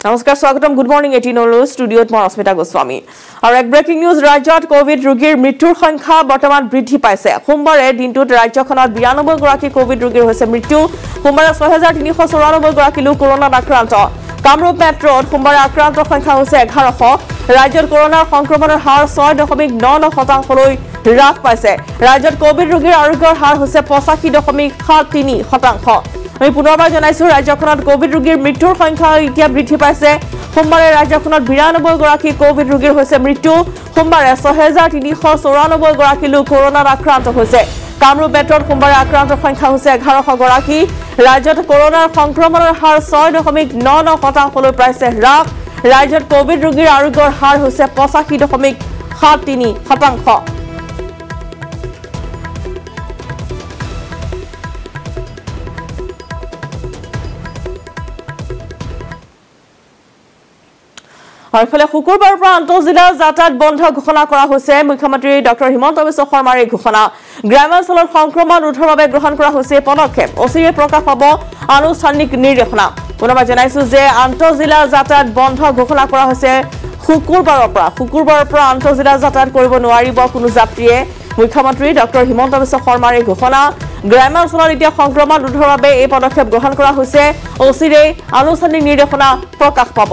নমস্কাৰ স্বাগতম good morning 18 ষ্টুডিঅত মই অস্মিতা গোস্বামী আৰু এক ব্ৰেকিং নিউজ ৰাজ্যত কোভিড ৰোগীৰ মৃত্যুৰ সংখ্যা বৰ্তমান বৃদ্ধি পাইছে সোমবাৰে দিনটোত ৰাজ্যখনত 92 গৰাকী কোভিড ৰোগীৰ হৈছে মৃত্যু সোমবাৰে 6394 গৰাকী লোক কৰোনাত আক্ৰান্ত কামৰূপ মেট্ৰত সোমবাৰে আক্ৰান্তৰ সংখ্যা হৈছে 1100 ৰাজ্যত কৰোনাৰ সংক্ৰমণৰ হাৰ 6.99% হ্ৰাস পাইছে ৰাজ্যত কোভিড ৰোগীৰ আৰোগ্যৰ হাৰ হৈছে 85.73% আমি পুনৰবাৰ জনাইছো ৰাজ্যখনত কোভিড ৰোগীৰ মৃত্যুৰ সংখ্যা এতিয়া বৃদ্ধি পাইছে সোমবাৰে ৰাজ্যখনত 92 গৰাকী কোভিড ৰোগীৰ হৈছে মৃত্যু সোমবাৰে 6394 গৰাকী লোক কৰোনাত আক্ৰান্ত হৈছে কামৰূপ মেট্ৰত সোমবাৰে আক্ৰান্তৰ সংখ্যা হৈছে 1100 গৰাকী ৰাজ্যত কৰোনাৰ সংক্ৰমণৰ হাৰ 6.99% পাইছে হ্ৰাস ৰাজ্যত কোভিড ৰোগীৰ আৰোগ্যৰ হাৰ হৈছে 85.73% হৰফলে শুকুৰবাৰৰ পৰা আন্তঃজিলা যাতায়াত বন্ধ ঘোষণা কৰা হৈছে মুখ্যমন্ত্ৰী ডক্টৰ হিমন্ত বিশ্ব শৰ্মাৰ এই ঘোষণা গ্ৰামাঞ্চলৰ সংক্ৰমণ ৰোধৰ বাবে গ্ৰহণ কৰা হৈছে পদক্ষেপ অচিৰে প্ৰকাশ পাব আনুষ্ঠানিক নিৰ্দেশনা পুনৰবাৰ জনাইছো যে আন্তঃজিলা যাতায়াত বন্ধ ঘোষণা কৰা হৈছে শুকুৰবাৰৰ পৰা আন্তঃজিলা যাতায়াত কৰিব নোৱাৰিব কোনো যাত্ৰীয়ে মুখ্যমন্ত্ৰী ডক্টৰ হিমন্ত বিশ্ব শৰ্মাৰ এই ঘোষণা গ্ৰামাঞ্চলত এতিয়া সংক্ৰমণ ৰোধৰ বাবে এই পদক্ষেপ গ্ৰহণ কৰা হৈছে অচিৰে আনুষ্ঠানিক নিৰ্দেশনা প্ৰকাশ পাব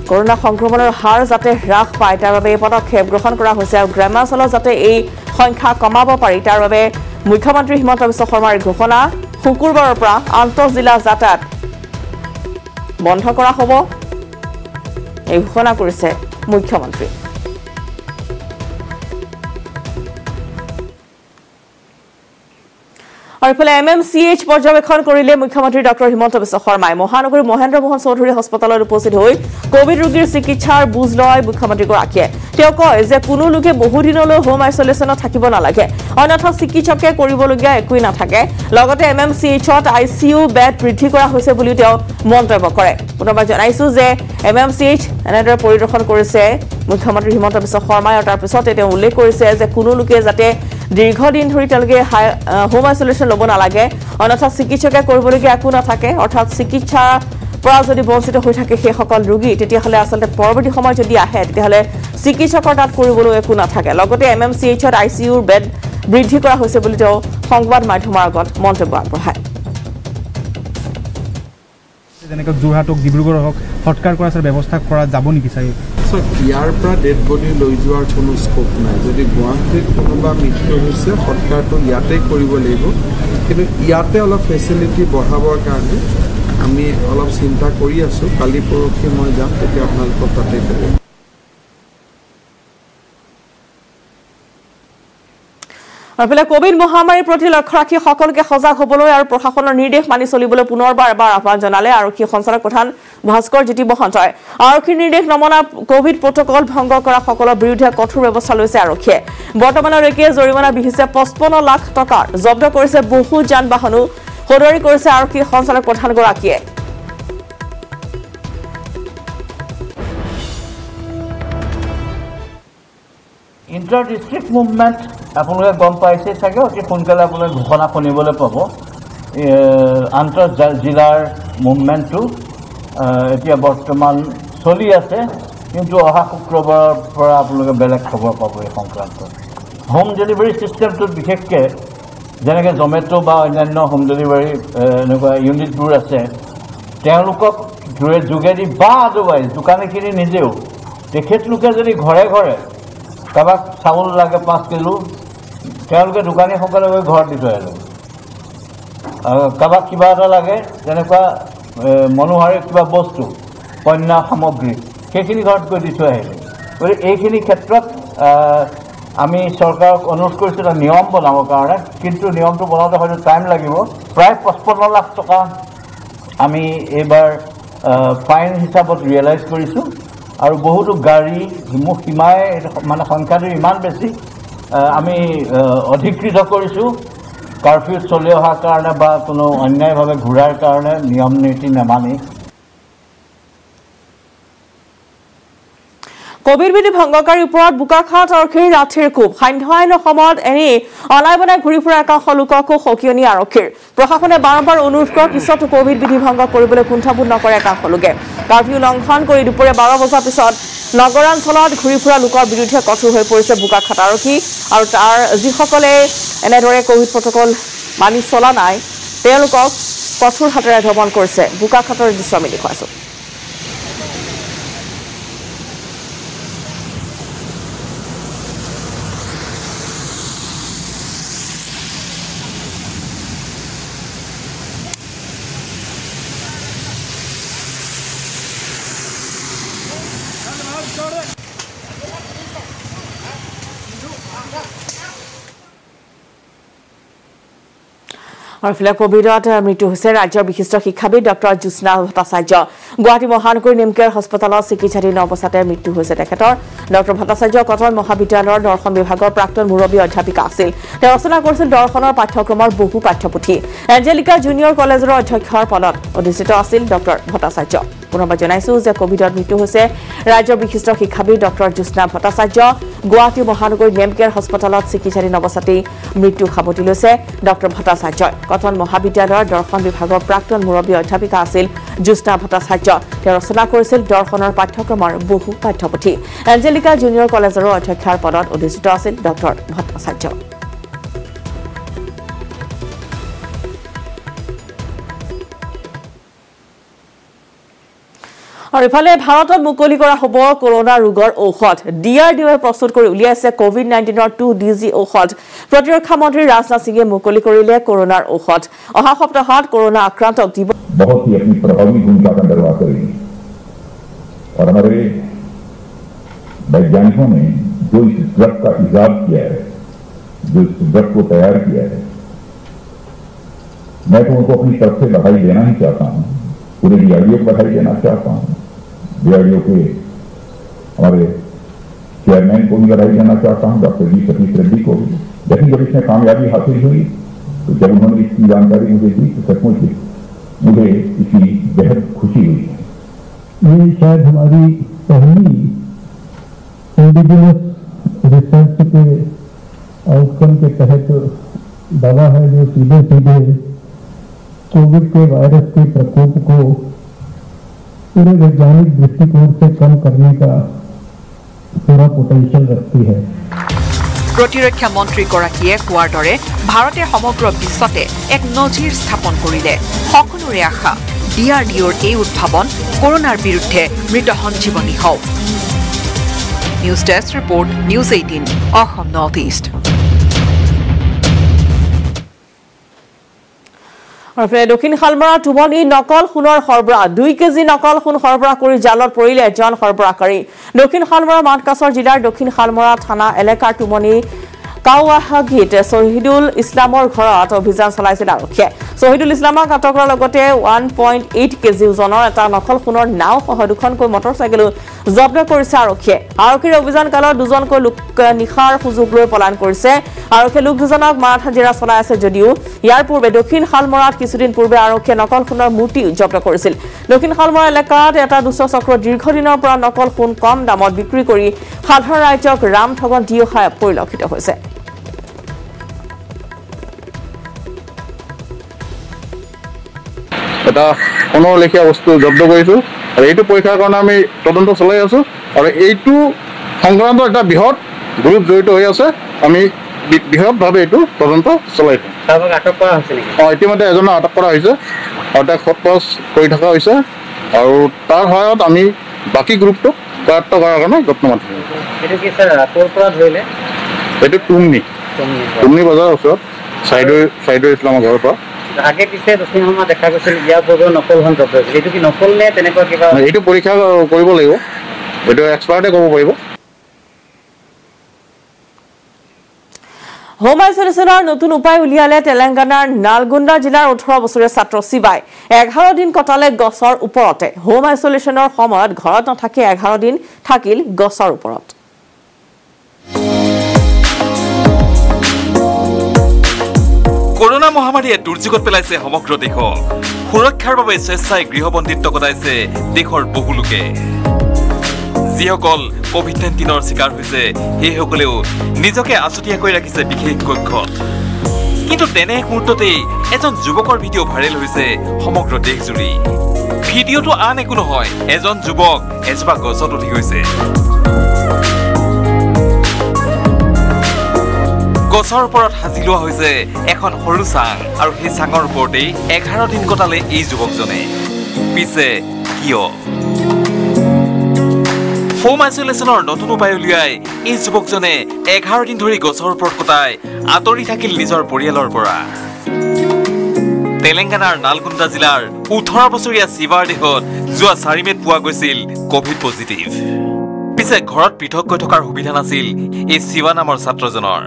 কৰোনা সংক্ৰমণৰ হাৰ যাতে হ্ৰাস পায় তাৰ বাবে এই পদক্ষেপ গ্ৰহণ কৰা হৈছে আৰু গ্ৰামাঞ্চলত যাতে এই সংখ্যা কমাব পাৰি তাৰ বাবে মুখ্যমন্ত্ৰী হিমন্ত বিশ্ব শৰ্মাৰ ঘোষণা শুকুৰবাৰৰ পৰা আন্তঃজিলা যাতায়াত বন্ধ কৰা হ'ব এই ঘোষণা কৰিছে মুখ্যমন্ত্ৰী আৰু ইফালে MMCH পৰ্যবেক্ষণ কৰিলে মুখ্যমন্ত্ৰী ডক্টৰ হিমন্ত বিশ্ব শৰ্মাই মহানগৰী মহেন্দ্ৰ মোহন চৌধুৰী হাস্পতালত উপস্থিত হৈ কোভিড ৰোগীৰ চিকিৎসাৰ বুজ লয় মুখ্যমন্ত্ৰীগৰাকীয়ে তেওঁ কয় যে কোনো লোকে বহুদিনলৈ হোম আইসোলেশনত থাকিব নালাগে অন্যথা চিকিৎসকে কৰিবলগীয়া একোই নাথাকে লগতে MMCHত ICU বেড বৃদ্ধি কৰা হৈছে বুলি তেওঁ মন্তব্য কৰে পুনৰবাৰ জনাইছো যে MMCH এনেদৰে পৰিদৰ্শন কৰিছে মুখ্যমন্ত্ৰী হিমন্ত বিশ্ব শৰ্মাই আৰু তাৰ পিছতে তেওঁ উল্লেখ কৰিছে যে কোনো লোকে যাতে দীৰ্ঘদিন ধৰি তেওঁলোকে হোম আইসোলেশন ল'ব নালাগে অন্যথা চিকিৎসকে কৰিবলগীয়া একো নাথাকে অৰ্থাৎ চিকিৎসা পৰা যদি বঞ্চিত হৈ থাকে সেই সকল ৰোগী তেতিয়াহলে আসলতে পৰৱৰ্তী সময় যদি আহে তেতিয়াহলে চিকিৎসকৰ তাত কৰিবলৈ একো নাথাকে লগতে MMCHত ICU বেড বৃদ্ধি কৰা হৈছে বুলি তেওঁ সংবাদ মাধ্যমৰ আগত মন্তব্য আগবঢ়ায় যেনেকৈ যোৰহাটক ডিব্ৰুগড় হওক হটকাৰ কৰা ব্যৱস্থা কৰা যাব নেকি চাগে ইয়াৰ পৰা ডেড বডি লৈ যোৱাৰ কোনো স্কোপ নাই যদি গুৱাহাটীত কোনোবা মৃত্যু হৈছে হটকাৰটো ইয়াতে কৰিব লাগিব কিন্তু ইয়াতে অলপ ফেচিলিটি বঢ়াবৰ কাৰণে আমি অলপ চিন্তা কৰি আছো কালি পৰহি মই যাম তেতিয়া আপোনালোকৰ তাতে কৰিম আফালে কোভিড মহামাৰীৰ প্ৰতি লক্ষ্য ৰাখি সকলোকে সজাগ হ'বলৈ আৰু প্ৰশাসনৰ নিৰ্দেশ মানি চলিবলৈ পুনৰবাৰ আহ্বান জনালে আৰক্ষী সঞ্চালক প্ৰধান ভাস্কৰ জ্যোতি বসন্তই আৰক্ষীৰ নিৰ্দেশ নমনা কোভিড প্ৰটকল ভংগ কৰা সকলৰ বিৰুদ্ধে কঠোৰ ব্যৱস্থা লৈছে আৰক্ষীয়ে বৰ্তমানলৈকে জৰিমনা বিহিছে 55 লাখ টকা জব্দ কৰিছে বহু যান বাহনো সদৰি কৰিছে আৰক্ষী সঞ্চালক প্ৰধানগৰাকীয়ে इंटर डिस्ट्रिक्ट मुभमेंट आपलोगे गम पाइसे चागे अति सोनकाले आपलोगे घोषणा शुनिबले पाब आंतर जिलार मुभमेंटो एतिया बर्तमान चलि आछे किन्तु अहा शुक्रबार पर आपलोगे बेलेग खबर पाब ए संक्रांत होम डेलिवरी सिस्टेम तो विशेषके जेनेके जोमेटो बा अन्यान्य होम डेलिवरी एनेका यूनिटबोर आछे तेलुকক जोगेदी बा अदरवाइज दुकानीखिनि निजेও तेखेतलोके जदि घरे घरे কাবাক চাউল লাগে 5 কিলো তেওঁলোকে দোকানীসকলে গৈ ঘৰত দি থৈ আহে কাবাক কিবা এটা লাগে যেনেকুৱা মনোহাৰী কিবা বস্তু কন্যা সামগ্ৰী সেইখিনি ঘৰত গৈ দি থৈ আহে গতিকে এইখিনি ক্ষেত্ৰত আমি চৰকাৰক অনুৰোধ কৰিছোঁ এটা নিয়ম বনাবৰ কাৰণে কিন্তু নিয়মটো বনাওঁতে হয়তো টাইম লাগিব প্ৰায় 55 লাখ টকা আমি এইবাৰ ফাইন হিচাপত ৰিয়েলাইজ কৰিছোঁ আৰু বহুতো গাড়ী মুখ সীমাই মানে সংখ্যাটো ইমান বেছি আমি অধিকৃত কৰিছোঁ কাৰফিউ চলি অহাৰ কাৰণে বা কোনো অন্যায়ভাৱে ঘূৰাৰ কাৰণে নিয়ম নীতি নেমানি কোভিড বিধি ভংগকাৰীৰ ওপৰত বোকাখাট আৰক্ষীৰ লাঠিৰ কোব সান্ধ্য আইনৰ সময়ত এনে অলাই বনাই ঘূৰি ফুৰা একাংশ লোককো সকিয়নি আৰক্ষীৰ প্ৰশাসনে বাৰম্বাৰ অনুৰোধ কৰাৰ পিছতো কোভিড বিধি ভংগ কৰিবলৈ কুণ্ঠাবোধ নকৰে একাংশ লোকে কাৰ্ফিউ লংঘন কৰি দুপৰীয়া 12 বজাৰ পিছত নগৰাঞ্চলত ঘূৰি ফুৰা লোকৰ বিৰুদ্ধে কঠোৰ হৈ পৰিছে বোকাখাট আৰক্ষী আৰু তাৰ যিসকলে এনেদৰে কোভিড প্ৰটকল মানি চলা নাই তেওঁলোকক কঠোৰ হাতেৰে দমন কৰিছে বোকাখাটৰ দৃশ্য আমি দেখুৱাইছো और फिलहाल कोविडत मृत्यु হৈছে ৰাজ্যৰ বিশিষ্ট শিক্ষাবিদ ডক্টৰ জুস্না ভট্টাচাৰ্য গুৱাহাটী মহানগৰী নিমকেয়াৰ হস্পিটালত চিকিৎসাধীন অৱস্থাতে মৃত্যু হৈছে তেখেতৰ ডক্টৰ ভট্টাচাৰ্য কটন মহাবিদ্যালয়ৰ দৰ্শন বিভাগৰ প্ৰাক্তন মুৰব্বী অধ্যাপিকা আছিল তেওঁ ৰচনা কৰিছিল দৰ্শনৰ পাঠ্যক্ৰমৰ বহু পাঠ্যপুথি এঞ্জেলিকা জুনিয়ৰ কলেজৰ অধ্যক্ষৰ পদত অধিষ্ঠিত আছিল ডক্টৰ ভট্টাচাৰ্য পুনৰবাৰ জনাইছো যে কোভিডত মৃত্যু হৈছে ৰাজ্যৰ বিশিষ্ট শিক্ষাবিদ ডক্টৰ জুস্না ভট্টাচাৰ্য গুৱাহাটী মহানগৰী নিমকেয়াৰ হস্পিটালত চিকিৎসাধীন অৱস্থাতে মৃত্যু খাবতি লৈছে ডক্টৰ ভট্টাচাৰ্য কটন মহাবিদ্যালয়ৰ দৰ্শন বিভাগৰ প্ৰাক্তন মুৰব্বী অধ্যাপিকা আছিল জুস্না ভট্টাচাৰ্য তেওঁ ৰচনা কৰিছিল দৰ্শনৰ পাঠ্যক্ৰমৰ বহু পাঠ্যপুথি এঞ্জেলিকা জুনিয়ৰ কলেজৰ অধ্যক্ষৰ পদত অধিষ্ঠিত আছিল ডক্টৰ ভট্টাচাৰ্য और इफाले भारत मुकली हब कोरोना रोगर औषध DRDOए प्रस्तुत कर उलियाइছে कोविड-19 2DG औषध प्रतिरक्षा मंत्री राजनाथ सिंहे मुकली करिले कोरोनार औषध अहा सप्ताहत कोरोना आक्रांतक बहुत ही अपनी प्रभावी भूमिका का निर्वाह करेगी और हमारे वैज्ञानिकों ने जो इस ड्रग का इजाद किया है जो इस ड्रग को तैयार किया है मैं तो उनको अपनी तरफ से बधाई देना ही चाहता हूं पूरे DRDO को बधाई देना चाहता हूं DRDO के हमारे चेयरमैन को भी बधाई देना चाहता हूं डॉक्टर जी सतीश रेड्डी को भी जैसे जब इसमें कामयाबी हासिल हुई तो जब उन्होंने इसकी जानकारी मुझे दी तो सचमुच मुझे इसकी बेहद खुशी हुई है ये शायद हमारी पहली इंडिजिनस रिसर्च के आउटकम के तहत दवा है जो सीधे सीधे कोविड के वायरस के प्रकोप को पूरे वैज्ञानिक दृष्टिकोण से कम करने का पूरा पोटेंशियल रखती है प्रतिरक्षा मंत्री गराकीये कोৱাৰ দৰে ভাৰতে সমগ্ৰ বিশ্বতে এক নজিৰ স্থাপন কৰিলে সকলোৰে আশা DRDOৰ এই উদ্ভাৱন কৰোনাৰ বিৰুদ্ধে মৃত সঞ্জীৱনী হওক news desk report news 18 Assam north east দক্ষিণ শালমৰা টুমনি নকল সোণৰ সৰবৰাহ 2 কেজি নকল সোণ সৰবৰাহ কৰি জালত পৰিলে এজন সৰবৰাহকাৰী দক্ষিণ শালমৰা মানকাছৰ জিলাৰ দক্ষিণ শালমৰা থানা এলেকাৰ টুমনি কাৱাহাগিত শহীদুল ইছলামৰ ঘৰত অভিযান চলাইছিল আৰক্ষীয়ে শহীদুল ইছলামক আটক কৰাৰ লগতে 1.8 কেজি ওজনৰ এটা নকল সোণৰ নাও সহ দুখনকৈ মটৰচাইকেল জব্দ কৰিছে আৰক্ষীয়ে আৰক্ষীৰ অভিযান কালত দুজনকৈ লোক নিখাৰ সুযোগ লৈ পলায়ন কৰিছে আৰক্ষীয়ে লোক দুজনক মাৰধৰ জেৰা চলাই আছে যদিও ইয়াৰ পূৰ্বে দক্ষিণ শালমৰাত কিছুদিন পূৰ্বে আৰক্ষীয়ে নকল সোণৰ মূৰ্তি জব্দ কৰিছিল দক্ষিণ শালমৰা এলেকাত এটা দুষ্ট চক্ৰ দীৰ্ঘদিনৰ পৰা নকল সোণ কম দামত বিক্ৰী কৰি সাধাৰণ ৰাইজক ৰাম ঠগন দি অহা পৰিলক্ষিত হৈছে এটা সোণৰ লেখীয়া বস্তু জব্দ কৰিছো আৰু এইটো পৰীক্ষাৰ কাৰণে আমি তদন্ত চলাই আছো আৰু এইটো সংক্ৰান্ত এটা বৃহৎ গ্ৰুপ জড়িত হৈ আছে আমি বৃহৎভাৱে এইটো তদন্ত চলাইছো আটক কৰা হৈছে নেকি ইতিমধ্যে এজনক আটক কৰা হৈছে আৰু তাক খোজপোছ কৰি থকা হৈছে আৰু তাৰ সহায়ত আমি বাকী গ্ৰুপটোক কৰায়ত্ব কৰাৰ কাৰণে যত্ন মাতিছো এইটো কি স্যাৰ ক'ৰ পৰা ধৰিলে এইটো টুমনি বজাৰৰ ওচৰত চাইডৰ ইছলামৰ ঘৰৰ পৰা আগে পিছে দক্ষিণ শালমৰা দেখা গৈছিল ইয়াৰ পূৰ্বে নকল সোণ জব্দ হৈছিল এইটো কি নকল নে তেনেকুৱা কিবা এইটো পৰীক্ষা কৰিব লাগিব এইটো এক্সপাৰ্টে ক'ব পাৰিব হোম আইসোলেশনৰ নতুন উপায় উলিয়ালে তেলেংগানাৰ নালগোণ্ডা জিলাৰ 18 বছৰীয়া ছাত্ৰ শিৱাই 11 দিন কটালে গছৰ ওপৰতে হোম আইসোলেশনৰ সময়ত ঘৰত নাথাকি 11 দিন থাকিল গছৰ ওপৰত कोरोना महामारीয়ে দুৰ্যোগত পেলাইছে সমগ্ৰ দেশক সুৰক্ষাৰ বাবে স্বেচ্ছাই গৃহবন্দিত্ব কটাইছে দেশৰ বহু লোকে যিসকল কোভিড-19ৰ শিকাৰ হৈছে সেইসকলেও নিজকে আছুতীয়াকৈ ৰাখিছে বিশেষ কক্ষত। কিন্তু তেনে এক মুহূৰ্ততেই এজন যুৱকৰ ভিডিঅ' ভাইৰেল হৈছে সমগ্ৰ দেশজুৰি। ভিডিঅ'টো আন একো নহয়, এজন যুৱক এজোপা গছত উঠি গৈছে। গছৰ ওপৰত সাজি লোৱা হৈছে এখন সৰু চাং আৰু সেই চাঙৰ ওপৰতেই 11 দিন কটালে এই যুৱকজনে। পিছে কিয়? হোম আইচলেশ্যনৰ নতুন উপায় উলিয়াই এই যুৱকজনে 11 দিন ধৰি গছৰ ওপৰত কটাই আঁতৰি থাকিল নিজৰ পৰিয়ালৰ পৰা। তেলেংগানাৰ নালগোন্দা জিলাৰ 18 বছৰীয়া শিৱাৰ দেহত যোৱা 4 মে'ত পোৱা গৈছিল কোভিড পজিটিভ। পিছে ঘৰত পৃথককৈ থকাৰ সুবিধা নাছিল এই শিৱা নামৰ ছাত্ৰজনৰ।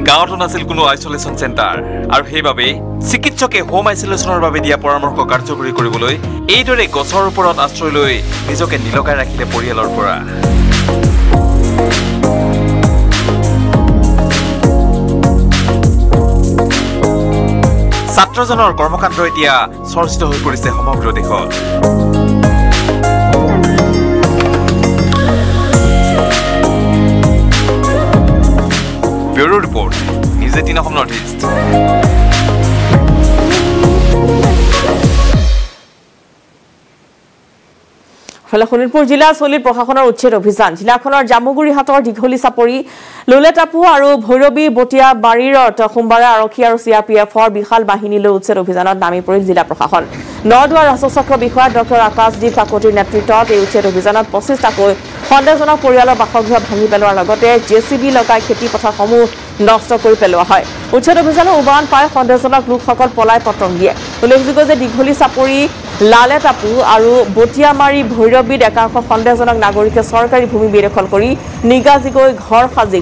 গাঁৱতো নাছিল কোনো আইচলেশ্যন চেণ্টাৰ আৰু সেইবাবে চিকিৎসকে হোম আইচলেশ্যনৰ বাবে দিয়া পৰামৰ্শ কাৰ্যকৰী কৰিবলৈ এইদৰে গছৰ ওপৰত আশ্ৰয় লৈ নিজকে নিলগাই ৰাখিলে পৰিয়ালৰ পৰা। ছাত্ৰজনৰ কৰ্মকাণ্ড এতিয়া চৰ্চিত হৈ পৰিছে সমগ্ৰ দেশত। Bureau report, news 18 Assam north east. Sonitpur জিলাৰ চলিত প্ৰশাসনৰ উচ্ছেদ অভিযান। জিলাখনৰ জামুগুৰি হাটৰ দীঘলী চাপৰি, লোলেটাপু আৰু ভৈৰৱী বটিয়া বাৰীৰত সোমবাৰে আৰক্ষী আৰু CRPFৰ বিশাল বাহিনী লৈ উচ্ছেদ অভিযানত নামি পৰিল জিলা প্ৰশাসন। নদুৱাৰ ৰাজচক্ৰ বিষয়া ডক্টৰ আকাশদ্বীপ কাকতিৰ নেতৃত্বত এই উচ্ছেদ অভিযানত 25টাকৈ সন্দেহজনক পৰিয়ালৰ বাসগৃহ ভাঙি পেলোৱাৰ লগতে JCB লগাই খেতি পথাৰসমূহ নষ্ট কৰি পেলোৱা হয়। উচ্ছেদ অভিযানৰ উবান পাই সন্দেহজনক লোকসকল পলাই পতং দিয়ে। উল্লেখযোগ্য যে দীঘলী চাপৰি, লালেটাপু আৰু বটিয়ামাৰী ভৈৰৱীত একাংশ সন্দেহজনক নাগৰিকে চৰকাৰী ভূমি বেদখল কৰি নিগাজিকৈ ঘৰ সাজি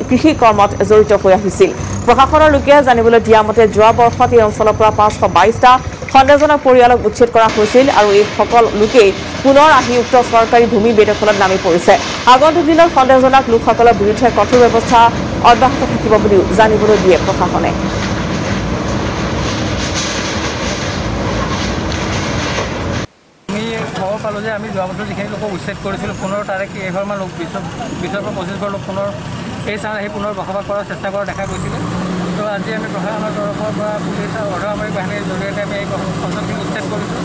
কৃষি কৰ্মত জড়িত হৈ আহিছিল। প্ৰশাসনৰ লোকে জানিবলৈ দিয়া মতে যোৱা বৰ্ষত এই অঞ্চলৰ পৰা 522টা সন্দেহজনক পৰিয়ালক উচ্ছেদ কৰা হৈছিল আৰু এই সকল লোকেই পুনৰ আহি উক্ত চৰকাৰী ভূমি বেদখলত নামি পৰিছে। আগন্তুক দিনত সন্দেহজনক লোকসকলৰ বিৰুদ্ধে কঠোৰ ব্যৱস্থা অব্যাহত থাকিব বুলিও জানিবলৈ দিয়ে প্ৰশাসনে। খবৰ পালোঁ যে আমি যোৱা বছৰ যিখিনি লোকক উচ্ছেদ কৰিছিলোঁ, পুনৰ তাৰে কেইঘৰমান লোক 20 পৰা 25 ঘৰ লোক পুনৰ এই স্থানত আহি পুনৰ বসবাস কৰাৰ চেষ্টা কৰা দেখা গৈছিলে। তো আজি আমি প্ৰশাসনৰ তৰফৰ পৰা পুলিচ আৰু অৰ্ধসামৰিক বাহিনীৰ জৰিয়তে আমি এই অঞ্চলখিনি উচ্ছেদ কৰিছোঁ।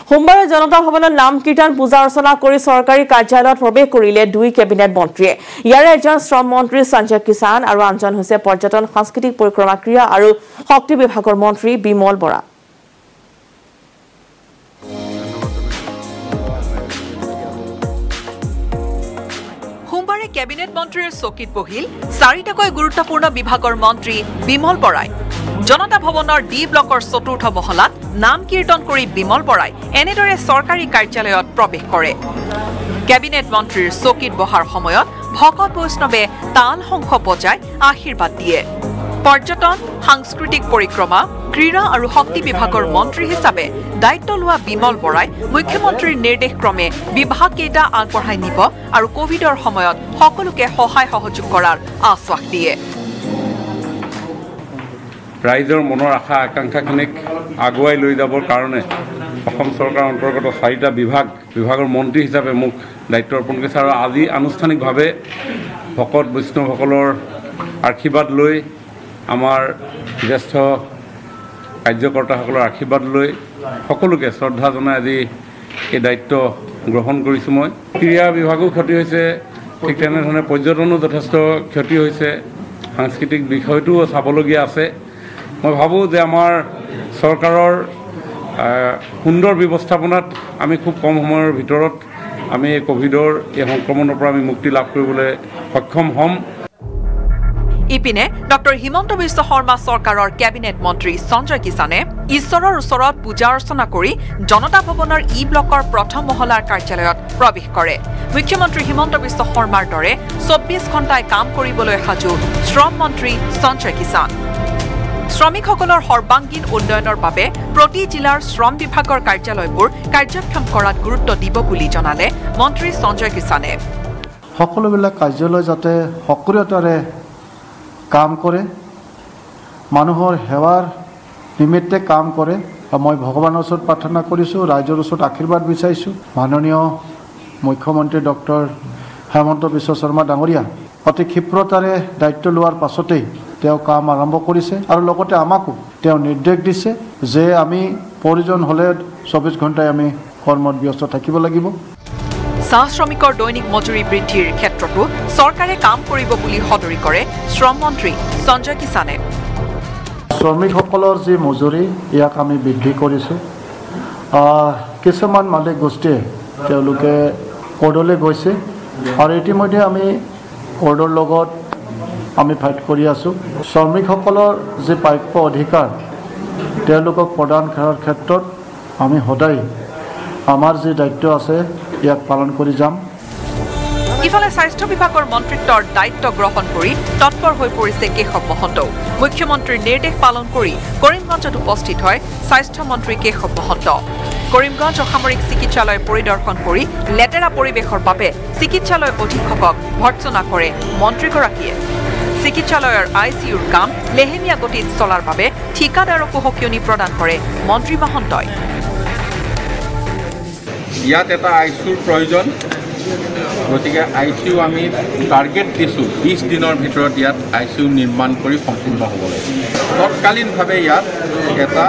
সোমবাৰে জনতা ভৱনত নাম কীৰ্তন পূজা অৰ্চনা কৰি চৰকাৰী কাৰ্যালয়ত প্ৰৱেশ কৰিলে 2 কেবিনেট মন্ত্ৰীয়ে। ইয়াৰে এজন শ্ৰম মন্ত্ৰী সঞ্জয় কিষাণ আৰু আনজন হৈছে পৰ্যটন, সাংস্কৃতিক পৰিক্ৰমা, ক্ৰীড়া আৰু শক্তি বিভাগৰ মন্ত্ৰী বিমল বৰা। সোমবাৰে কেবিনেট মন্ত্ৰীৰ চকীত বহিল 4টাকৈ গুৰুত্বপূৰ্ণ বিভাগৰ মন্ত্ৰী বিমল বৰাই। জনতা ভৱনৰ ডি ব্লকৰ 4ৰ্থ মহলাত নাম কীৰ্তন কৰি বিমল বৰাই এনেদৰে চৰকাৰী কাৰ্যালয়ত প্ৰৱেশ কৰে। কেবিনেট মন্ত্ৰীৰ চকীত বহাৰ সময়ত ভকত বৈষ্ণৱে তাল শংখ বজাই আশীৰ্বাদ দিয়ে। পৰ্যটন, সাংস্কৃতিক পৰিক্ৰমা, ক্ৰীড়া আৰু শক্তি বিভাগৰ মন্ত্ৰী হিচাপে দায়িত্ব লোৱা বিমল বৰাই মুখ্যমন্ত্ৰীৰ নিৰ্দেশক্ৰমে বিভাগকেইটা আগবঢ়াই নিব আৰু কোভিডৰ সময়ত সকলোকে সহায় সহযোগ কৰাৰ আশ্বাস দিয়ে। ৰাইজৰ মনৰ আশা আকাংক্ষাখিনিক আগুৱাই লৈ যাবৰ কাৰণে অসম চৰকাৰৰ অন্তৰ্গত 4টা বিভাগৰ মন্ত্ৰী হিচাপে মোক দায়িত্ব অৰ্পণ কৰিছে আৰু আজি আনুষ্ঠানিকভাৱে ভকত বৈষ্ণৱসকলৰ আশীৰ্বাদ লৈ, আমাৰ জ্যেষ্ঠ কাৰ্যকৰ্তাসকলৰ আশীৰ্বাদ লৈ সকলোকে শ্ৰদ্ধা জনাই আজি এই দায়িত্ব গ্ৰহণ কৰিছোঁ। মই ক্ৰীড়া বিভাগো ক্ষতি হৈছে, ঠিক তেনেধৰণে পৰ্যটনো যথেষ্ট ক্ষতি হৈছে, সাংস্কৃতিক বিষয়টোও চাবলগীয়া আছে। মই ভাবোঁ যে আমাৰ চৰকাৰৰ সুন্দৰ ব্যৱস্থাপনাত আমি খুব কম সময়ৰ ভিতৰত আমি এই কোভিডৰ এই সংক্ৰমণৰ পৰা আমি মুক্তি লাভ কৰিবলৈ সক্ষম হ'ম। ইপিনে ডক্টৰ হিমন্ত বিশ্ব শৰ্মা চৰকাৰৰ কেবিনেট মন্ত্ৰী সঞ্জয় কিষাণে ঈশ্বৰৰ ওচৰত পূজা অৰ্চনা কৰি জনতা ভৱনৰ ই ব্লকৰ 1ম মহলাৰ কাৰ্যালয়ত প্ৰৱেশ কৰে। মুখ্যমন্ত্ৰী হিমন্ত বিশ্ব শৰ্মাৰ দৰে 24 ঘণ্টাই কাম কৰিবলৈ সাজু শ্ৰম মন্ত্ৰী সঞ্জয় কিষাণ। শ্ৰমিকসকলৰ সৰ্বাংগীন উন্নয়নৰ বাবে প্ৰতি জিলাৰ শ্ৰম বিভাগৰ কাৰ্যালয়বোৰ কাৰ্যক্ষম কৰাত গুৰুত্ব দিব বুলি জনালে মন্ত্ৰী সঞ্জয় কিষাণে। সকলোবিলাক কাৰ্যালয় যাতে সক্ৰিয়তাৰে কাম কৰে, মানুহৰ সেৱাৰ নিমিত্তে কাম কৰে, মই ভগৱানৰ ওচৰত প্ৰাৰ্থনা কৰিছোঁ, ৰাইজৰ ওচৰত আশীৰ্বাদ বিচাৰিছোঁ। মাননীয় মুখ্যমন্ত্ৰী ডক্টৰ হেমন্ত বিশ্ব শৰ্মা ডাঙৰীয়া অতি ক্ষিপ্ৰতাৰে দায়িত্ব লোৱাৰ পাছতেই তেওঁ কাম আৰম্ভ কৰিছে আৰু লগতে আমাকো তেওঁ নিৰ্দেশ দিছে যে আমি প্ৰয়োজন হ'লে 24 ঘণ্টাই আমি কৰ্মত ব্যস্ত থাকিব লাগিব। চাহ শ্ৰমিকৰ দৈনিক মজুৰি বৃদ্ধিৰ ক্ষেত্ৰতো চৰকাৰে কাম কৰিব বুলি সদৰি কৰে শ্ৰম মন্ত্ৰী সঞ্জয় কিষাণে। শ্ৰমিকসকলৰ যি মজুৰি ইয়াক আমি বৃদ্ধি কৰিছোঁ। কিছুমান মালিক গোষ্ঠীয়ে তেওঁলোকে কোৰ্টলৈ গৈছে আৰু ইতিমধ্যে আমি কোৰ্টৰ লগত আমি ফাইট কৰি আছোঁ। শ্ৰমিকসকলৰ যি প্ৰাপ্য অধিকাৰ তেওঁলোকক প্ৰদান কৰাৰ ক্ষেত্ৰত আমি সদায় আমাৰ যি দায়িত্ব আছে ইয়াক পালন কৰি যাম। ইফালে স্বাস্থ্য বিভাগৰ মন্ত্ৰিত্বৰ দায়িত্ব গ্ৰহণ কৰি তৎপৰ হৈ পৰিছে কেশৱ মহন্তও। মুখ্যমন্ত্ৰীৰ নিৰ্দেশ পালন কৰি কৰিমগঞ্জত উপস্থিত হয় স্বাস্থ্য মন্ত্ৰী কেশৱ মহন্ত। কৰিমগঞ্জ অসামৰিক চিকিৎসালয় পৰিদৰ্শন কৰি লেতেৰা পৰিৱেশৰ বাবে চিকিৎসালয় অধীক্ষকক ভৰ্ৎসনা কৰে মন্ত্ৰীগৰাকীয়ে। চিকিৎসালয়ৰ ICUৰ কাম লেহেমীয়া গতিত চলাৰ বাবে ঠিকাদাৰকো সকিয়নি প্ৰদান কৰে মন্ত্ৰী মহন্তই। ইয়াত এটা ICUৰ প্ৰয়োজন, গতিকে ICU আমি টাৰ্গেট দিছোঁ 20 দিনৰ ভিতৰত ইয়াত ICU নিৰ্মাণ কৰি সম্পূৰ্ণ হ'ব লাগে। তৎকালীনভাৱে ইয়াত এটা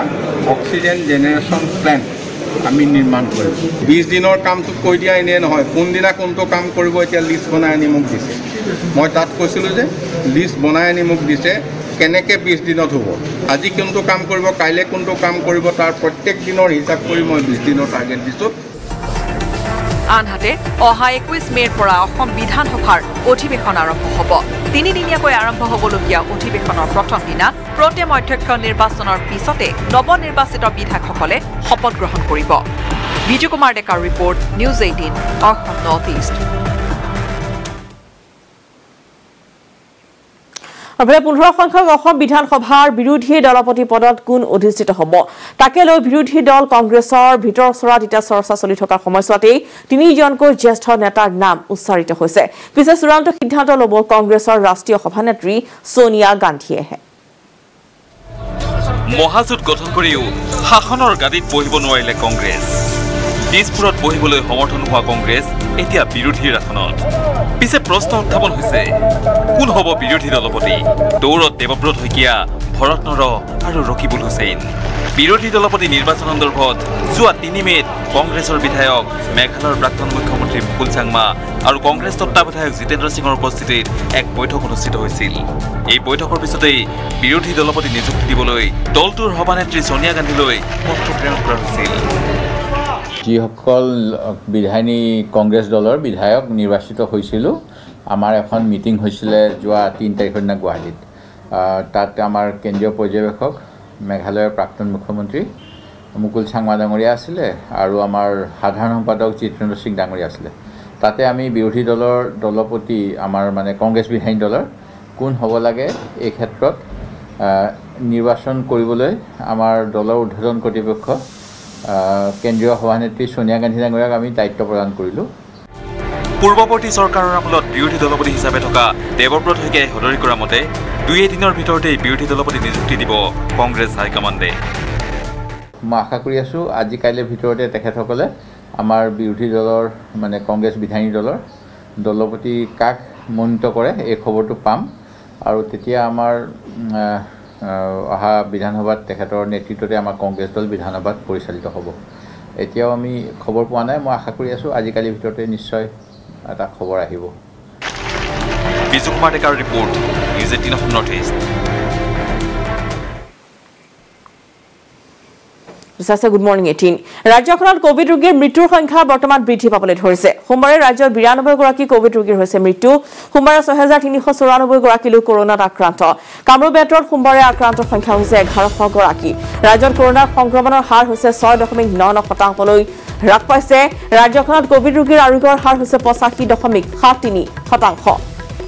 অক্সিজেন জেনেৰেশ্যন প্লেণ্ট আমি নিৰ্মাণ কৰিম। 20 দিনৰ কামটো কৈ দিয়া এনেই নহয়, কোনদিনা কোনটো কাম কৰিব এতিয়া লিষ্ট বনাই আনি মোক দিছে। মই তাত কৈছিলোঁ যে লিষ্ট বনাই আনি মোক দিছে কেনেকৈ 20 দিনত হ'ব, আজি কোনটো কাম কৰিব, কাইলৈ কোনটো কাম কৰিব, তাৰ প্ৰত্যেক দিনৰ হিচাপ কৰি মই 20 দিনৰ টাৰ্গেট দিছোঁ। আনহাতে অহা 21 মে'ৰ পৰা অসম বিধানসভাৰ অধিৱেশন আৰম্ভ হ'ব। 3দিনীয়াকৈ আৰম্ভ হ'বলগীয়া অধিৱেশনৰ প্ৰথম দিনা প্ৰটেম অধ্যক্ষ নিৰ্বাচনৰ পিছতে নৱনিৰ্বাচিত বিধায়কসকলে শপত গ্ৰহণ কৰিব। বিজু কুমাৰ ডেকাৰ report, news 18 Assam north east. 15 সংখ্যক অসম বিধানসভাৰ বিৰোধী দলপতি পদত কোন অধিষ্ঠিত হ'ব তাকে লৈ বিৰোধী দল কংগ্ৰেছৰ ভিতৰ চৰাত এতিয়া চৰ্চা চলি থকাৰ সময়ছোৱাতেই 3জনকৈ জ্যেষ্ঠ নেতাৰ নাম উচ্চাৰিত হৈছে। পিছে চূড়ান্ত সিদ্ধান্ত ল'ব কংগ্ৰেছৰ ৰাষ্ট্ৰীয় সভানেত্ৰী সোনিয়া গান্ধীয়েহে। মহাজোঁট গঠন কৰিও শাসনৰ গাদীত বহিব নোৱাৰিলে কংগ্ৰেছ। দিছপুৰত বহিবলৈ সমৰ্থন হোৱা কংগ্ৰেছ এতিয়া বিৰোধীৰ আসনত। পিছে প্ৰশ্ন উত্থাপন হৈছে, কোন হ'ব বিৰোধী দলপতি? দৌৰত দেৱব্ৰত শইকীয়া, ভৰত নৰ আৰু ৰকিবুল হুছেইন। বিৰোধী দলপতি নিৰ্বাচন সন্দৰ্ভত যোৱা 3 মে'ত কংগ্ৰেছৰ বিধায়ক মেঘালয়ৰ প্ৰাক্তন মুখ্যমন্ত্ৰী মুকুল চাংমা আৰু কংগ্ৰেছ তত্ত্বাৱধায়ক জিতেন্দ্ৰ সিঙৰ উপস্থিতিত এক বৈঠক অনুষ্ঠিত হৈছিল। এই বৈঠকৰ পিছতেই বিৰোধী দলপতি নিযুক্তি দিবলৈ দলটোৰ সভানেত্ৰী সোনিয়া গান্ধীলৈ পত্ৰ প্ৰেৰণ কৰা হৈছিল। যিসকল বিধায়িনী কংগ্ৰেছ দলৰ বিধায়ক নিৰ্বাচিত হৈছিলোঁ, আমাৰ এখন মিটিং হৈছিলে যোৱা 3 তাৰিখৰ দিনা গুৱাহাটীত। তাত আমাৰ কেন্দ্ৰীয় পৰ্যবেক্ষক মেঘালয়ৰ প্ৰাক্তন মুখ্যমন্ত্ৰী মুকুল চাংমা ডাঙৰীয়া আছিলে আৰু আমাৰ সাধাৰণ সম্পাদক জিতেন্দ্ৰ সিং ডাঙৰীয়া আছিলে। তাতে আমি বিৰোধী দলৰ দলপতি আমাৰ মানে কংগ্ৰেছ বিধায়িনী দলৰ কোন হ'ব লাগে এই ক্ষেত্ৰত নিৰ্বাচন কৰিবলৈ আমাৰ দলৰ উদ্বোধন কৰ্তৃপক্ষ কেন্দ্ৰীয় সভানেত্ৰী সোনিয়া গান্ধী ডাঙৰীয়াক আমি দায়িত্ব প্ৰদান কৰিলোঁ। পূৰ্বৱৰ্তী চৰকাৰৰ আমলত বিৰোধী দলপতি হিচাপে থকা দেৱব্ৰত শইকীয়াই সদৰি কৰা মতে 2 দিনৰ ভিতৰতেই বিৰোধী দলপতি নিযুক্তি দিব কংগ্ৰেছ হাইকমাণ্ডে। মই আশা কৰি আছোঁ আজি কাইলৈৰ ভিতৰতে তেখেতসকলে আমাৰ বিৰোধী দলৰ মানে কংগ্ৰেছ বিধায়িনী দলৰ দলপতি কাক মনোনীত কৰে এই খবৰটো পাম আৰু তেতিয়া আমাৰ অহা বিধানসভাত তেখেতৰ নেতৃত্বতে আমাৰ কংগ্ৰেছ দল বিধানসভাত পৰিচালিত হ'ব। এতিয়াও আমি খবৰ পোৱা নাই, মই আশা কৰি আছোঁ আজিকালিৰ ভিতৰতে নিশ্চয় এটা খবৰ আহিব। বিজু কুমাৰ ডেকাৰ report, news 18 Assam north east. Good morning 18। ৰাজ্যখনত কোভিড ৰোগীৰ মৃত্যুৰ সংখ্যা বৰ্তমান বৃদ্ধি পাবলৈ ধৰিছে। সোমবাৰে ৰাজ্যত 92 গৰাকী কোভিড ৰোগীৰ হৈছে মৃত্যু। সোমবাৰে 6394 গৰাকী লোক কৰোণাত আক্ৰান্ত। কামৰূপ মেট্ৰত সোমবাৰে আক্ৰান্তৰ সংখ্যা হৈছে 1100 গৰাকী। ৰাজ্যত কৰোণাৰ সংক্ৰমণৰ হাৰ হৈছে 6.99%লৈ হ্ৰাস পাইছে। ৰাজ্যখনত কোভিড ৰোগীৰ আৰোগ্যৰ হাৰ হৈছে 85.73%।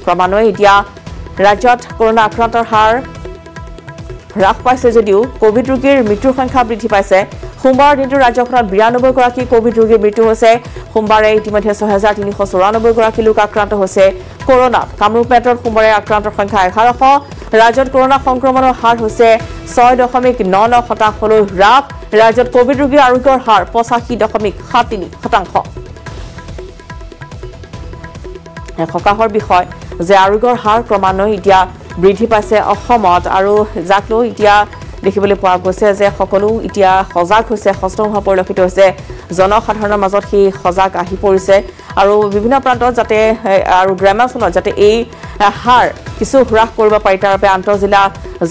ক্ৰমান্বয়ে এতিয়া ৰাজ্যত কৰোণা আক্ৰান্তৰ হাৰ হ্ৰাস পাইছে যদিও কোভিড ৰোগীৰ মৃত্যুৰ সংখ্যা বৃদ্ধি পাইছে। সোমবাৰৰ দিনটো ৰাজ্যখনত 92 গৰাকী কোভিড ৰোগীৰ মৃত্যু হৈছে। সোমবাৰে ইতিমধ্যে 6394 গৰাকী লোক আক্ৰান্ত হৈছে কৰোণাত। কামৰূপ মেট্ৰত সোমবাৰে আক্ৰান্তৰ সংখ্যা 1100, ৰাজ্যত কৰোনা সংক্ৰমণৰ হাৰ হৈছে 6.99% হ্ৰাস ৰাজ্যত কোভিড ৰোগীৰ আৰোগ্যৰ হাৰ 85.73%। সকাহৰ বিষয় যে আৰোগ্যৰ হাৰ ক্ৰমান্বয়ে এতিয়া বৃদ্ধি পাইছে অসমত আৰু যাক লৈ এতিয়া দেখিবলৈ পোৱা গৈছে যে সকলো এতিয়া সজাগ হৈছে সচেতন হোৱা পৰিলক্ষিত হৈছে জনসাধাৰণৰ মাজত সেই সজাগ আহি পৰিছে আৰু বিভিন্ন প্ৰান্তত যাতে আৰু গ্ৰামাঞ্চলত যাতে এই হাৰ কিছু হ্ৰাস কৰিব পাৰি তাৰ বাবে আন্তঃজিলা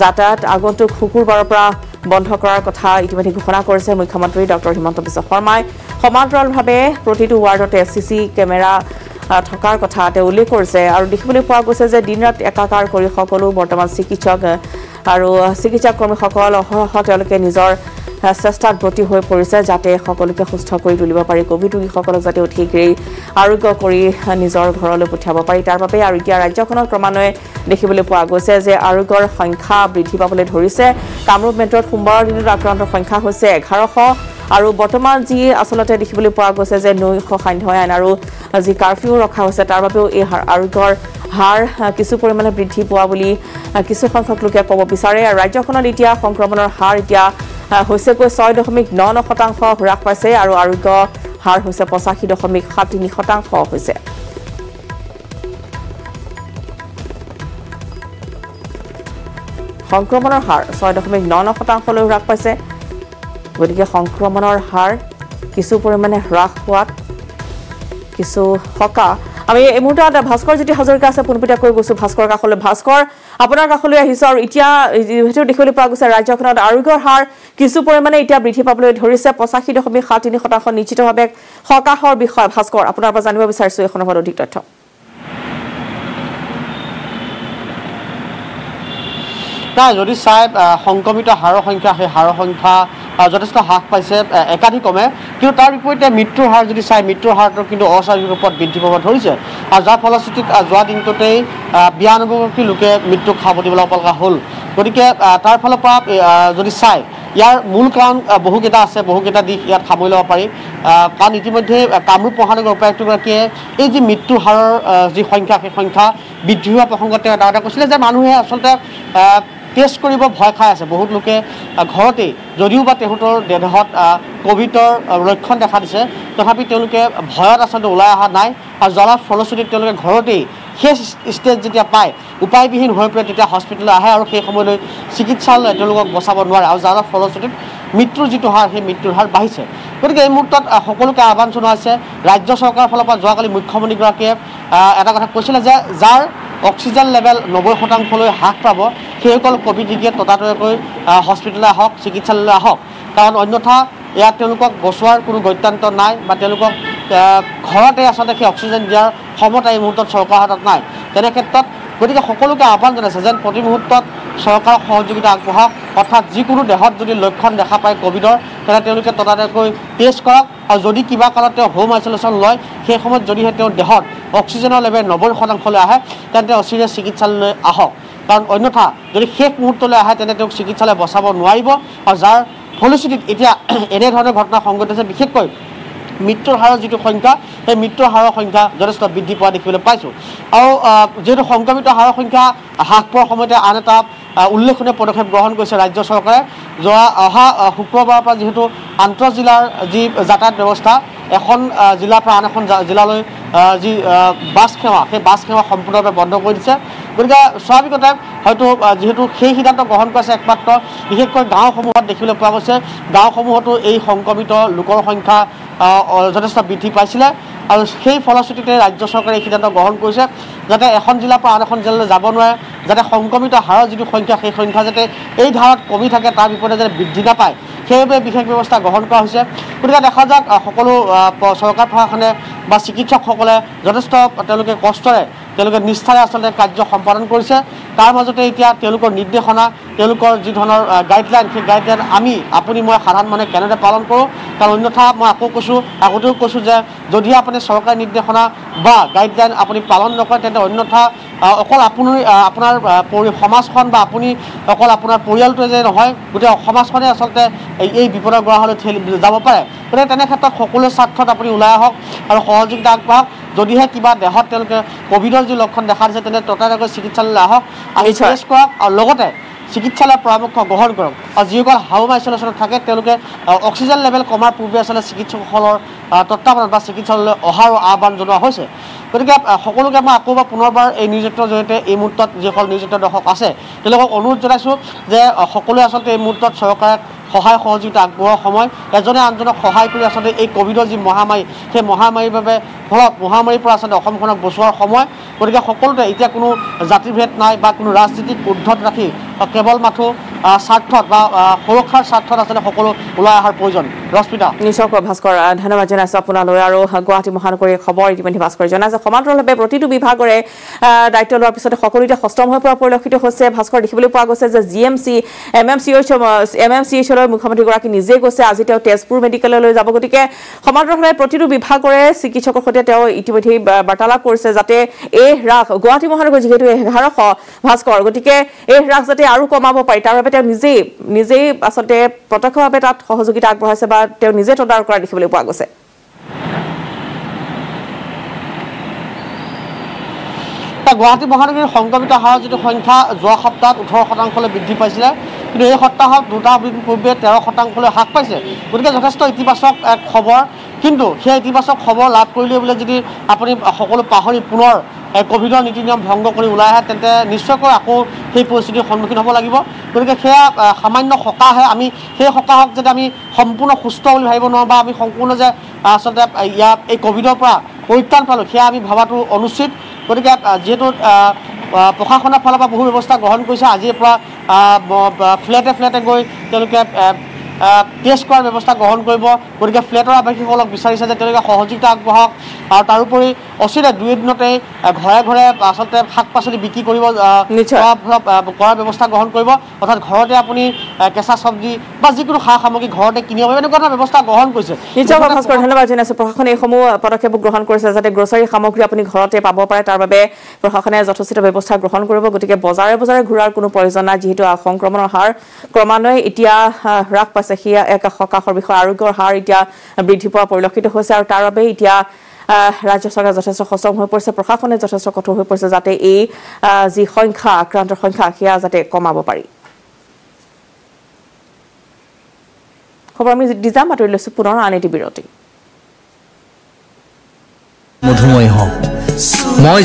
যাতায়াত আগন্তুক শুকুৰবাৰৰ পৰা বন্ধ কৰাৰ কথা ইতিমধ্যে ঘোষণা কৰিছে মুখ্যমন্ত্ৰী ডক্টৰ হিমন্ত বিশ্ব শৰ্মাই সমান্তৰালভাৱে প্ৰতিটো ৱাৰ্ডতে চিচি কেমেৰা থকাৰ কথা তেওঁ উল্লেখ কৰিছে আৰু দেখিবলৈ পোৱা গৈছে যে দিনৰাত একাকাৰ কৰি সকলো বৰ্তমান চিকিৎসক আৰু চিকিৎসা কৰ্মীসকল অহৰহ তেওঁলোকে নিজৰ চেষ্টাত ব্ৰতী হৈ পৰিছে যাতে সকলোকে সুস্থ কৰি তুলিব পাৰি কোভিড ৰোগীসকলক যাতে অতি শীঘ্ৰেই আৰোগ্য কৰি নিজৰ ঘৰলৈ পঠিয়াব পাৰি তাৰ বাবে আৰু এতিয়া ৰাজ্যখনত ক্ৰমান্বয়ে দেখিবলৈ পোৱা গৈছে যে আৰোগ্যৰ সংখ্যা বৃদ্ধি পাবলৈ ধৰিছে কামৰূপ মেট্ৰত সোমবাৰৰ দিনত আক্ৰান্তৰ সংখ্যা হৈছে 1100 আৰু বৰ্তমান যি আচলতে দেখিবলৈ পোৱা গৈছে যে নৈশ সান্ধ্য আইন আৰু যি কাৰফিউ ৰখা হৈছে তাৰ বাবেও এই আৰোগ্যৰ হাৰ কিছু পৰিমাণে বৃদ্ধি পোৱা বুলি কিছু সংখ্যক লোকে ক'ব বিচাৰে আৰু ৰাজ্যখনত এতিয়া সংক্ৰমণৰ হাৰ এতিয়া হৈছেকৈ 6.99% হ্ৰাস পাইছে আৰু আৰোগ্য হাৰ হৈছে 85.73% হৈছে সংক্ৰমণৰ হাৰ 6.99% লৈ হ্ৰাস পাইছে গতিকে সংক্ৰমণৰ হাৰ কিছু পৰিমাণে হ্ৰাস পোৱাত কিছু সকা আমি এই মুহূৰ্তত ভাস্কৰ জ্যোতি হাজৰিকা আছে পুনপিতা কৰি গৈছো ভাস্কৰ কাষলৈ ভাস্কৰ আপোনাৰ কাষলৈ আহিছো আৰু এতিয়া যেহেতু দেখিবলৈ পোৱা গৈছে ৰাজ্যখনত আৰোগ্যৰ হাৰ কিছু পৰিমাণে এতিয়া বৃদ্ধি পাবলৈ ধৰিছে 85.73% নিশ্চিতভাৱে সকাহৰ বিষয় ভাস্কৰ আপোনাৰ পৰা জানিব বিচাৰিছো এই সন্দৰ্ভত অধিক তথ্য নাই যদি চাই সংক্ৰমিত হাৰৰ সংখ্যা সেই হাৰৰ সংখ্যা যথেষ্ট হ্ৰাস পাইছে একাধিক্ৰমে কিন্তু তাৰ বিপৰীতে মৃত্যুৰ হাৰ যদি চাই মৃত্যুৰ হাৰটো কিন্তু অস্বাভাৱিক ৰূপত বৃদ্ধি পাব ধৰিছে আৰু যাৰ ফলশ্ৰুতিত যোৱা দিনটোতেই 92গৰাকী লোকে মৃত্যুক সাৱটি দিব লগা হ'ল গতিকে তাৰ ফালৰ পৰা যদি চাই ইয়াৰ মূল কাৰণ বহুকেইটা আছে বহুকেইটা দিশ ইয়াত সামৰি ল'ব পাৰি কাৰণ ইতিমধ্যে কামৰূপ মহানগৰ উপায়ুক্তগৰাকীয়ে এই যি মৃত্যুৰ হাৰৰ যি সংখ্যা সেই সংখ্যা বৃদ্ধি হোৱা প্ৰসংগতে এটা কৈছিলে যে মানুহে আচলতে টেষ্ট কৰিব ভয় খাই আছে বহুত লোকে ঘৰতেই যদিও বা তেওঁলোকৰ দেহত কোভিডৰ লক্ষণ দেখা দিছে তথাপি তেওঁলোকে ভয়ত আচলতে ওলাই অহা নাই আৰু জ্বলাৰ ফলশ্ৰুতিত তেওঁলোকে ঘৰতেই সেই ষ্টেজ যেতিয়া পায় উপায়বিহীন হৈ পৰে তেতিয়া হস্পিটেললৈ আহে আৰু সেই সময়লৈ চিকিৎসালয়ে তেওঁলোকক বচাব নোৱাৰে আৰু যাৰ ফলশ্ৰুতিত মৃত্যুৰ যিটো হাৰ সেই মৃত্যুৰ হাৰ বাঢ়িছে গতিকে এই মুহূৰ্তত সকলোকে আহ্বান জনোৱা হৈছে ৰাজ্য চৰকাৰৰ ফালৰ পৰা যোৱাকালি মুখ্যমন্ত্ৰীগৰাকীয়ে এটা কথা কৈছিলে যে যাৰ অক্সিজেন লেভেল 90%লৈ হ্ৰাস পাব সেইসকল কোভিড ৰোগীয়ে ততাতৈয়াকৈ হস্পিটেললৈ আহক চিকিৎসালয়লৈ আহক কাৰণ অন্যথা ইয়াত তেওঁলোকক বচোৱাৰ কোনো গত্যান্ত নাই বা তেওঁলোকক ঘৰতে আচলতে সেই অক্সিজেন দিয়াৰ ক্ষমতা এই মুহূৰ্তত চৰকাৰৰ হাতত নাই তেনে ক্ষেত্ৰত গতিকে সকলোকে আহ্বান জনাইছে যেন প্ৰতি মুহূৰ্তত চৰকাৰক সহযোগিতা আগবঢ়াওক অৰ্থাৎ যিকোনো দেহত যদি লক্ষণ দেখা পায় কোভিডৰ তেনে তেওঁলোকে ততাতৈয়াকৈ টেষ্ট কৰক আৰু যদি কিবা কাৰণত তেওঁ হোম আইচলেশ্যন লয় সেই সময়ত যদিহে তেওঁৰ দেহত অক্সিজেনৰ লেভেল 90%লৈ আহে তেন্তে অচিৰে চিকিৎসালয়লৈ আহক কাৰণ অন্যথা যদি শেষ মুহূৰ্তলৈ আহে তেন্তে তেওঁক চিকিৎসালয়ে বচাব নোৱাৰিব আৰু যাৰ ফলশ্ৰুতিত এতিয়া এনেধৰণৰ ঘটনা সংঘটিত হৈছে বিশেষকৈ মৃত্যুৰ হাৰৰ যিটো সংখ্যা সেই মৃত্যুৰ হাৰৰ সংখ্যা যথেষ্ট বৃদ্ধি পোৱা দেখিবলৈ পাইছোঁ আৰু যিহেতু সংক্ৰমিত হাৰৰ সংখ্যা হ্ৰাস পোৱাৰ সময়তে আন এটা উল্লেখনীয় পদক্ষেপ গ্ৰহণ কৰিছে ৰাজ্য চৰকাৰে অহা শুক্ৰবাৰৰ পৰা যিহেতু আন্তঃজিলাৰ যি যাতায়াত ব্যৱস্থা এখন জিলাৰ পৰা আন এখন জিলালৈ যি বাছ সেৱা সেই বাছ সেৱা সম্পূৰ্ণভাৱে বন্ধ কৰি দিছে গতিকে স্বাভাৱিকতে হয়তো যিহেতু সেই সিদ্ধান্ত গ্ৰহণ কৰিছে একমাত্ৰ বিশেষকৈ গাঁওসমূহত দেখিবলৈ পোৱা গৈছে গাঁওসমূহতো এই সংক্ৰমিত লোকৰ সংখ্যা যথেষ্ট বৃদ্ধি পাইছিলে আৰু সেই ফলশ্ৰুতিতে ৰাজ্য চৰকাৰে এই সিদ্ধান্ত গ্ৰহণ কৰিছে যাতে এখন জিলাৰ পৰা আন এখন জিলালৈ যাব নোৱাৰে যাতে সংক্ৰমিত হাৰৰ যিটো সংখ্যা সেই সংখ্যা যাতে এই ধাৰত কমি থাকে তাৰ বিপৰীতে যাতে বৃদ্ধি নাপায় সেইবাবে বিশেষ ব্যৱস্থা গ্ৰহণ কৰা হৈছে গতিকে দেখা যাওক সকলো চৰকাৰ প্ৰশাসনে বা চিকিৎসকসকলে যথেষ্ট তেওঁলোকে কষ্টৰে তেওঁলোকে নিষ্ঠাৰে আচলতে কাৰ্য সম্পাদন কৰিছে তাৰ মাজতে এতিয়া তেওঁলোকৰ নিৰ্দেশনা তেওঁলোকৰ যি ধৰণৰ গাইডলাইন সেই গাইডলাইন আপুনি মই সাধাৰণ মানুহে কেনেদৰে পালন কৰোঁ কাৰণ অন্যথা মই আগতেও কৈছোঁ যে যদি আপুনি চৰকাৰী নিৰ্দেশনা বা গাইডলাইন আপুনি পালন নকৰে তেন্তে অন্যথা অকল আপোনাৰ সমাজখন বা আপুনি অকল আপোনাৰ পৰিয়ালটোৱে যে নহয় গোটেই সমাজখনে আচলতে এই বিপদৰ গৰাহলৈ ঠেলি যাব পাৰে গতিকে তেনে ক্ষেত্ৰত সকলোৰে স্বাৰ্থত আপুনি ওলাই আহক আৰু সহযোগিতা আগবঢ়াওক যদিহে কিবা দেহত তেওঁলোকে কোভিডৰ যি লক্ষণ দেখা দিছে তেনে ততাতৈয়াকৈ চিকিৎসালয়লৈ আহক আহি টেষ্ট কৰক আৰু লগতে চিকিৎসালয়ৰ পৰামৰ্শ গ্ৰহণ কৰক আৰু যিসকল হোম আইচলেশ্যনত থাকে তেওঁলোকে অক্সিজেন লেভেল কমাৰ পূৰ্বে আচলতে চিকিৎসকসকলৰ তত্বাৱধানত বা চিকিৎসালয়লৈ অহাৰ আহ্বান জনোৱা হৈছে গতিকে সকলোকে মই আকৌ পুনৰবাৰ এই নিউজেক্টৰ জৰিয়তে এই মুহূৰ্তত যিসকল নিউজেক্টৰ দৰ্শক আছে তেওঁলোকক অনুৰোধ জনাইছোঁ যে সকলোৱে আচলতে এই মুহূৰ্তত চৰকাৰে সহায় সহযোগিতা আগবঢ়োৱাৰ সময় এজনে আনজনক সহায় কৰি আচলতে এই কোভিডৰ যি মহামাৰী সেই মহামাৰীৰ বাবে ফলত মহামাৰীৰ পৰা আচলতে অসমখনক বচোৱাৰ সময় গতিকে সকলোতে এতিয়া কোনো জাতিভেদ নাই বা কোনো ৰাজনীতিক উদ্ধত ৰাখি কেৱল মাথো স্বাৰ্থত বা সুৰক্ষাৰ স্বাৰ্থত আচলতে সকলো ওলাই অহাৰ প্ৰয়োজন ৰশ্মিতা নিশ্চয় ভাস্কৰ ধন্যবাদ জনাইছোঁ আপোনালৈ আৰু গুৱাহাটী মহানগৰীৰ খবৰ ইতিমধ্যে ভাস্কৰ জনাইছে সমান্তৰালভাৱে প্ৰতিটো বিভাগৰে দায়িত্ব লোৱাৰ পিছতে সকলোতে সষ্টম হৈ পৰা পৰিলক্ষিত হৈছে ভাস্কৰ দেখিবলৈ পোৱা গৈছে যে GMC MMCHলৈ মুখ্যমন্ত্ৰীগৰাকী নিজে গৈছে আজি তেওঁ তেজপুৰ মেডিকেললৈ যাব গতিকে সমান্তৰালভাৱে প্ৰতিটো বিভাগৰে চিকিৎসকৰ সৈতে তেওঁ ইতিমধ্যে বাৰ্তালাপ কৰিছে যাতে এই হ্ৰাস গুৱাহাটী মহানগৰ যিহেতু 1100 ভাস্কৰ গতিকে এই হ্ৰাস যাতে আৰু কমাব পাৰি তাৰ বাবে তেওঁ নিজেই আচলতে প্ৰত্যক্ষভাৱে তাত সহযোগিতা আগবঢ়াইছে বা তেওঁ নিজে তদাৰক কৰা দেখিবলৈ পোৱা গৈছে গুৱাহাটী মহানগৰীৰ সংক্ৰমিত হাৰৰ যিটো সংখ্যা যোৱা সপ্তাহত 18% বৃদ্ধি পাইছিলে কিন্তু এই সপ্তাহত দুটা দিন পূৰ্বে 13% হ্ৰাস পাইছে গতিকে যথেষ্ট ইতিবাচক এক খবৰ কিন্তু সেই ইতিবাচক খবৰ লাভ কৰিলে বোলে যদি আপুনি সকলো পাহৰি পুনৰ কোভিডৰ নীতি নিয়ম ভংগ কৰি ওলাই আহে তেন্তে নিশ্চয়কৈ আকৌ সেই পৰিস্থিতিৰ সন্মুখীন হ'ব লাগিব গতিকে সেয়া সামান্য সকাহে আমি সেই সকাহক যদি আমি সম্পূৰ্ণ সুস্থ বুলি ভাবিব নোৱাৰোঁ বা আমি সম্পূৰ্ণ যে আচলতে ইয়াত এই কোভিডৰ পৰা পৰিত্ৰাণ পালোঁ সেয়া আমি ভবাটো অনুচিত গতিকে যিহেতু প্ৰশাসনৰ ফালৰ পৰা বহু ব্যৱস্থা গ্ৰহণ কৰিছে আজিৰ পৰা ফ্লেটে গৈ তেওঁলোকে টেষ্ট কৰাৰ ব্যৱস্থা গ্ৰহণ কৰিব গতিকে ফ্লেটৰ আৱাসীসকলক বিচাৰিছে যে তেওঁলোকে সহযোগিতা আগবঢ়াওক আৰু তাৰোপৰি অচিৰে 2 দিনতেই ঘৰে ঘৰে আচলতে শাক পাচলি বিক্ৰী কৰিব কৰাৰ ব্যৱস্থা গ্ৰহণ কৰিব অৰ্থাৎ ঘৰতে আপুনি কেঁচা চব্জি বা যিকোনো সা সামগ্ৰী ঘৰতে কিনিব পাৰিব এনেকুৱা এটা ব্যৱস্থা গ্ৰহণ কৰিছে নিশ্চয় ভাস্কৰ ধন্যবাদ জনাইছোঁ প্ৰশাসনে এইসমূহ পদক্ষেপ গ্ৰহণ কৰিছে যাতে গ্ৰচাৰী সামগ্ৰী আপুনি ঘৰতে পাব পাৰে তাৰ বাবে প্ৰশাসনে যথোচিত ব্যৱস্থা গ্ৰহণ কৰিব গতিকে বজাৰে ঘূৰাৰ কোনো প্ৰয়োজন নাই যিহেতু সংক্ৰমণৰ হাৰ ক্ৰমান্বয়ে এতিয়া হ্ৰাস পাইছে সেয়া এক সকাহৰ বিষয় আৰোগ্যৰ হাৰ এতিয়া বৃদ্ধি পোৱা পৰিলক্ষিত হৈছে আৰু তাৰ বাবে এতিয়া ৰাজ্য চৰকাৰ যথেষ্ট সষ্টম হৈ পৰিছে প্ৰশাসনে যথেষ্ট কঠোৰ হৈ পৰিছে যাতে এই যি সংখ্যা আক্ৰান্তৰ সংখ্যা সেয়া যাতে কমাব পাৰি খবৰ আমি ডিজাম বাতৰি লৈছোঁ পুনৰ আন এটি বিৰতি মধুময় হওঁ মই